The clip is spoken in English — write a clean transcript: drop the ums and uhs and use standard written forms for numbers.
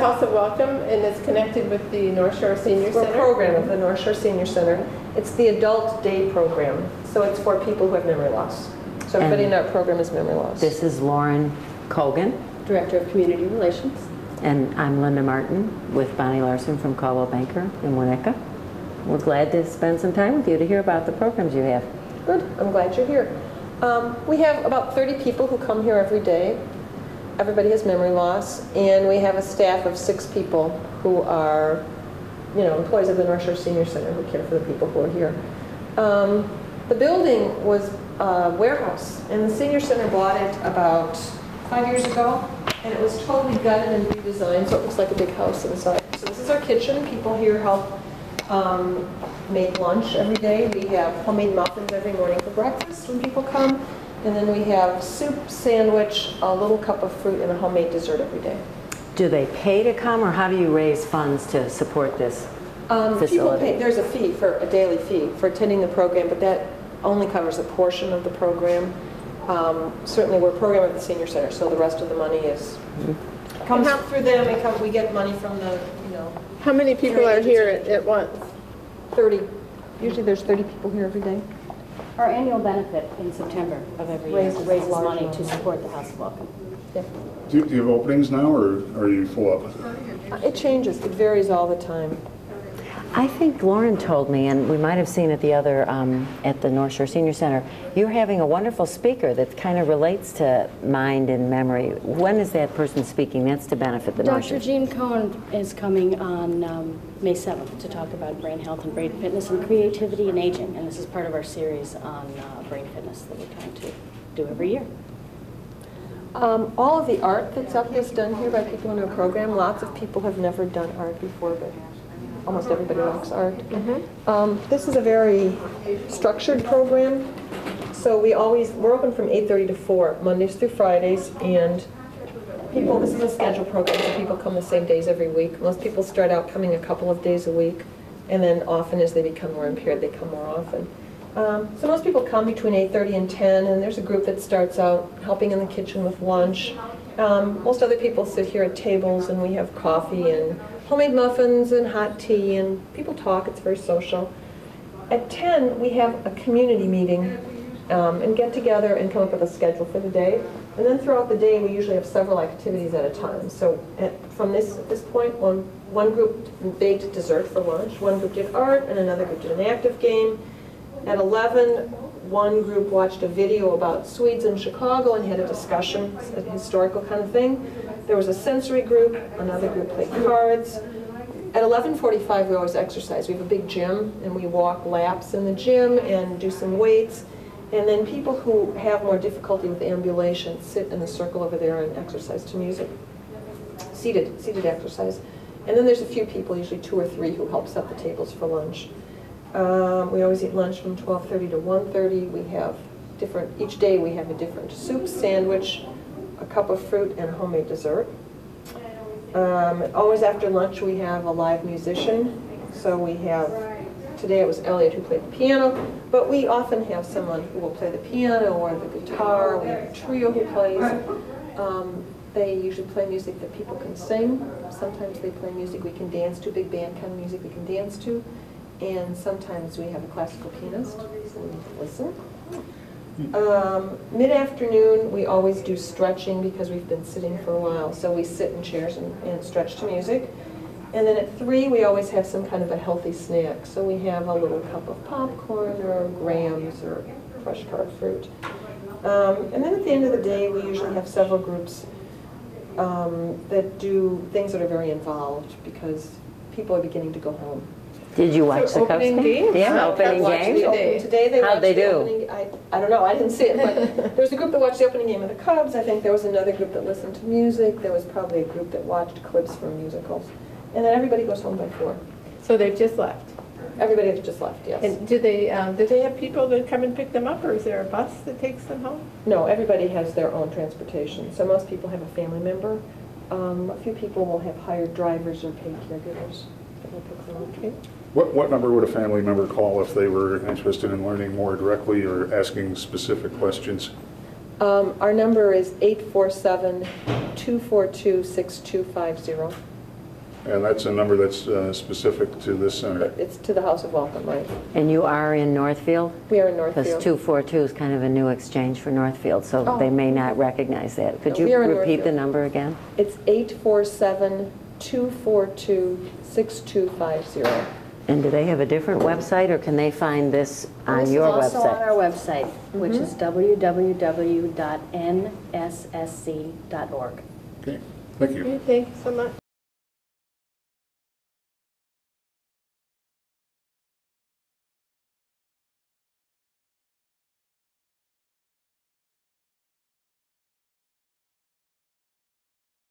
House of Welcome, and it's connected with the North Shore Senior Center? We're a program of the North Shore Senior Center. It's the adult day program, so it's for people who have memory loss. So everybody in our program is memory loss. This is Loryn Kogan, Director of Community Relations. and I'm Linda Martin with Bonnie Larson from Caldwell Banker in Winnetka. We're glad to spend some time with you to hear about the programs you have. Good. I'm glad you're here. We have about 30 people who come here every day. Everybody has memory loss, and we have a staff of 6 people who are, employees of the North Shore Senior Center who care for the people who are here. The building was a warehouse, and the Senior Center bought it about 5 years ago, and it was totally gutted and redesigned, so it looks like a big house inside. So this is our kitchen. People here help make lunch every day. We have homemade muffins every morning for breakfast when people come. And then we have soup, sandwich, a little cup of fruit, and a homemade dessert every day. Do they pay to come, or how do you raise funds to support this facility? People pay. There's a fee, a daily fee for attending the program, but that only covers a portion of the program. Certainly we're a program at the Senior Center, so the rest of the money comes through them. We get money from the, How many people are here at once? 30. Usually there's 30 people here every day. Our annual benefit in September of every year raises money to support the House of Welcome. Yep. Do you have openings now, or are you full up? It changes. It varies all the time. I think Loryn told me, and we might have seen at the other, at the North Shore Senior Center, you're having a wonderful speaker that kind of relates to mind and memory. When is that person speaking? That's to benefit the North Shore. Dr. Jean Cohen is coming on May 7th to talk about brain health and brain fitness and creativity and aging, and this is part of our series on brain fitness that we're trying to do every year. All of the art that's up is done here by people in our program. Lots of people have never done art before, but almost everybody likes art. This is a very structured program. So we're open from 8:30 to 4, Mondays through Fridays, and this is a scheduled program, so people come the same days every week. Most people start out coming a couple of days a week, and then often as they become more impaired, they come more often. So most people come between 8:30 and 10, and there's a group that starts out helping in the kitchen with lunch. Most other people sit here at tables, and we have coffee and homemade muffins and hot tea, and people talk. It's very social. At 10, we have a community meeting and get together and come up with a schedule for the day. And then throughout the day, we usually have several activities at a time. So from this point, one group baked dessert for lunch, one group did art, and another group did an active game. At 11, one group watched a video about Swedes in Chicago and had a discussion, a historical kind of thing. There was a sensory group, another group played cards. At 11:45, we always exercise. We have a big gym, and we walk laps in the gym and do some weights. And then people who have more difficulty with ambulation sit in the circle over there and exercise to music. Seated exercise. And then there's a few people, usually 2 or 3, who help set the tables for lunch. We always eat lunch from 12:30 to 1:30. We have each day we have a different soup, sandwich, a cup of fruit, and a homemade dessert. Always after lunch we have a live musician. So today it was Elliot who played the piano, but we often have someone who will play the piano or the guitar. We have a trio who plays. They usually play music that people can sing. Sometimes they play music we can dance to, big band kind of music we can dance to. And sometimes we have a classical pianist, so we listen. Mid-afternoon, we always do stretching because we've been sitting for a while. So we sit in chairs and stretch to music. And then at 3, we always have some kind of a healthy snack. So we have a little cup of popcorn or grams or fresh carved fruit. And then at the end of the day, we usually have several groups that do things that are very involved because people are beginning to go home. Did you watch the Cubs game? Yeah, opening game. Today they How'd they do? Opening, I don't know, I didn't see it, but there was a group that watched the opening game of the Cubs. I think there was another group that listened to music. There was probably a group that watched clips from musicals. And then everybody goes home by 4. So they've just left? Everybody has just left, yes. And do they have people that come and pick them up, or is there a bus that takes them home? No, everybody has their own transportation. So most people have a family member. A few people will have hired drivers or paid caregivers that will pick them up. Okay. What number would a family member call if they were interested in learning more directly or asking specific questions? Our number is 847-242-6250. And that's a number that's specific to this center. It's to the House of Welcome, right? And you are in Northfield? We are in Because Northfield. 242 is kind of a new exchange for Northfield, so Oh. they may not recognize that. Could No, you we are in repeat the Northfield. number again? It's 847-242-6250. And do they have a different website, or can they find this on This is your also on website? our website, which is www.nssc.org. Okay, thank you. Okay, thank you so much.